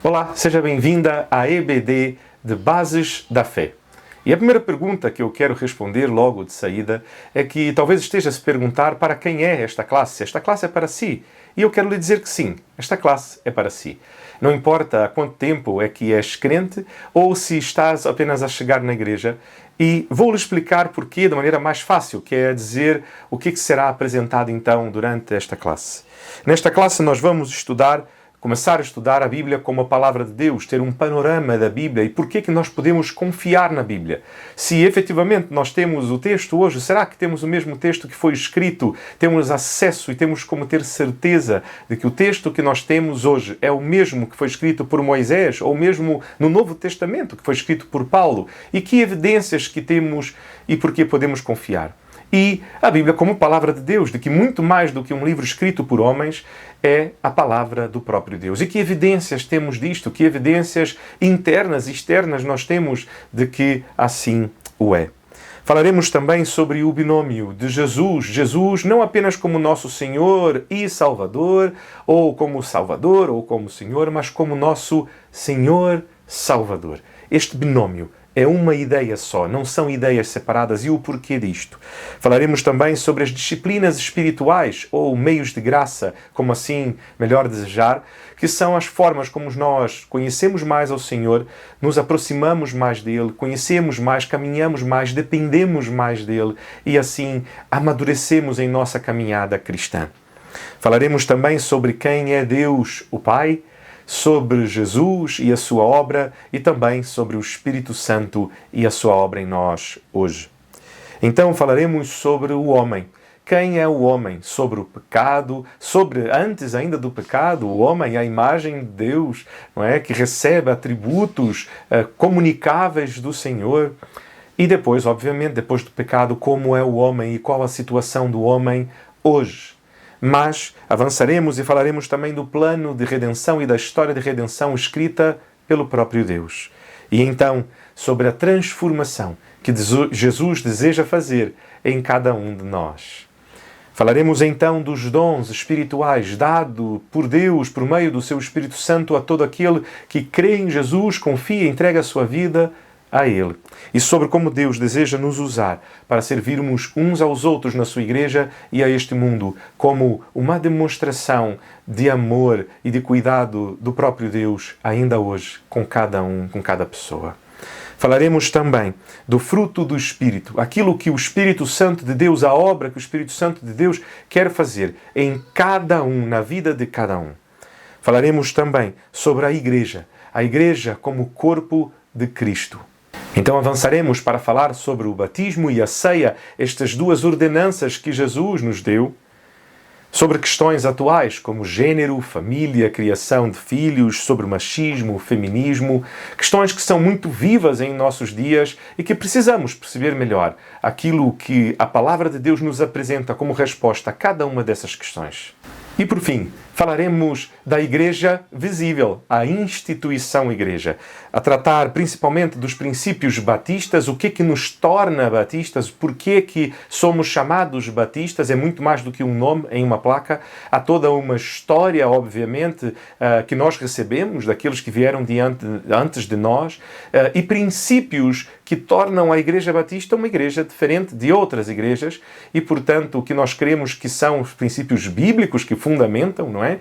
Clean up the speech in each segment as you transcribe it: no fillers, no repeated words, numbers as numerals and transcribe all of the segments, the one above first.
Olá, seja bem-vinda à EBD de Bases da Fé. E a primeira pergunta que eu quero responder logo de saída é que talvez esteja a se perguntar para quem é esta classe. Esta classe é para si. E eu quero lhe dizer que sim, esta classe é para si. Não importa há quanto tempo é que és crente ou se estás apenas a chegar na igreja, e vou-lhe explicar porquê de maneira mais fácil, que é dizer o que será apresentado então durante esta classe. Nesta classe nós vamos começar a estudar a Bíblia como a Palavra de Deus, ter um panorama da Bíblia e porquê que nós podemos confiar na Bíblia. Se efetivamente nós temos o texto hoje, será que temos o mesmo texto que foi escrito? Temos acesso e temos como ter certeza de que o texto que nós temos hoje é o mesmo que foi escrito por Moisés ou mesmo no Novo Testamento que foi escrito por Paulo? E que evidências que temos e porquê podemos confiar? E a Bíblia como palavra de Deus, de que muito mais do que um livro escrito por homens, é a palavra do próprio Deus. E que evidências temos disto? Que evidências internas e externas nós temos de que assim o é? Falaremos também sobre o binômio de Jesus. Jesus não apenas como nosso Senhor e Salvador, ou como Salvador, ou como Senhor, mas como nosso Senhor Salvador. Este binômio é uma ideia só, não são ideias separadas. E o porquê disto? Falaremos também sobre as disciplinas espirituais, ou meios de graça, como assim melhor desejar, que são as formas como nós conhecemos mais ao Senhor, nos aproximamos mais dele, conhecemos mais, caminhamos mais, dependemos mais dele e assim amadurecemos em nossa caminhada cristã. Falaremos também sobre quem é Deus, o Pai, sobre Jesus e a sua obra e também sobre o Espírito Santo e a sua obra em nós hoje. Então falaremos sobre o homem. Quem é o homem? Sobre o pecado, antes ainda do pecado, o homem é a imagem de Deus, não é? Que recebe atributos comunicáveis do Senhor. E depois, obviamente, depois do pecado, como é o homem e qual a situação do homem hoje. Mas avançaremos e falaremos também do plano de redenção e da história de redenção escrita pelo próprio Deus. E então, sobre a transformação que Jesus deseja fazer em cada um de nós. Falaremos então dos dons espirituais dados por Deus por meio do seu Espírito Santo a todo aquele que crê em Jesus, confia e entrega a sua vida a Ele. E sobre como Deus deseja nos usar para servirmos uns aos outros na sua igreja e a este mundo como uma demonstração de amor e de cuidado do próprio Deus ainda hoje com cada um, com cada pessoa. Falaremos também do fruto do Espírito, aquilo que o Espírito Santo de Deus, a obra que o Espírito Santo de Deus quer fazer em cada um, na vida de cada um. Falaremos também sobre a igreja como corpo de Cristo. Então avançaremos para falar sobre o batismo e a ceia, estas duas ordenanças que Jesus nos deu, sobre questões atuais como gênero, família, criação de filhos, sobre machismo, feminismo, questões que são muito vivas em nossos dias e que precisamos perceber melhor aquilo que a palavra de Deus nos apresenta como resposta a cada uma dessas questões. E por fim, falaremos da Igreja visível, a instituição Igreja, a tratar principalmente dos princípios batistas, o que nos torna batistas, porquê que somos chamados batistas, é muito mais do que um nome em uma placa, há toda uma história, obviamente, que nós recebemos daqueles que vieram antes de nós, e princípios que tornam a Igreja Batista uma igreja diferente de outras igrejas, e portanto o que nós queremos que são os princípios bíblicos que fundamentam, não é?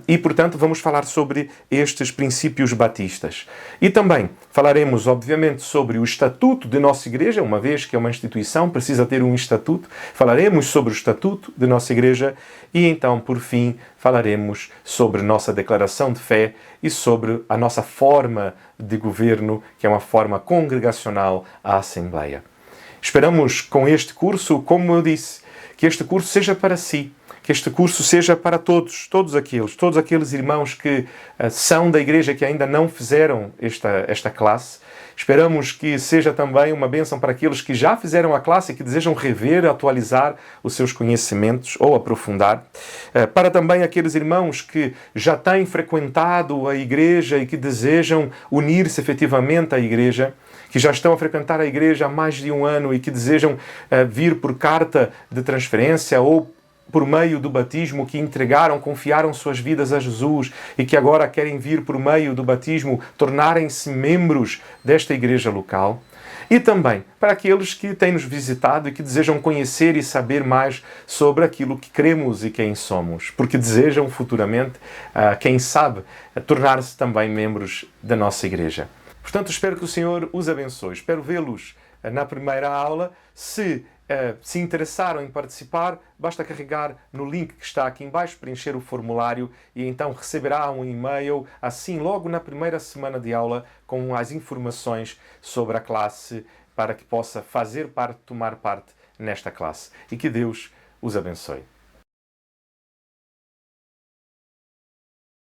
E portanto vamos falar sobre estes princípios batistas. E também falaremos obviamente sobre o estatuto de nossa igreja, uma vez que é uma instituição, precisa ter um estatuto. Falaremos sobre o estatuto de nossa igreja e então, por fim, falaremos sobre nossa declaração de fé e sobre a nossa forma de governo, que é uma forma congregacional à Assembleia. Esperamos com este curso, como eu disse, que este curso seja para si, que este curso seja para todos aqueles irmãos que são da igreja que ainda não fizeram esta classe. Esperamos que seja também uma bênção para aqueles que já fizeram a classe e que desejam rever, atualizar os seus conhecimentos ou aprofundar. Para também aqueles irmãos que já têm frequentado a igreja e que desejam unir-se efetivamente à igreja, que já estão a frequentar a igreja há mais de um ano e que desejam vir por carta de transferência ou por meio do batismo, que entregaram, confiaram suas vidas a Jesus e que agora querem vir por meio do batismo tornarem-se membros desta igreja local. E também para aqueles que têm nos visitado e que desejam conhecer e saber mais sobre aquilo que cremos e quem somos, porque desejam futuramente, quem sabe, tornar-se também membros da nossa igreja. Portanto, espero que o Senhor os abençoe. Espero vê-los na primeira aula. Se interessaram em participar, basta carregar no link que está aqui em baixo, preencher o formulário e então receberá um e-mail, assim logo na primeira semana de aula, com as informações sobre a classe para que possa fazer parte, tomar parte nesta classe. E que Deus os abençoe.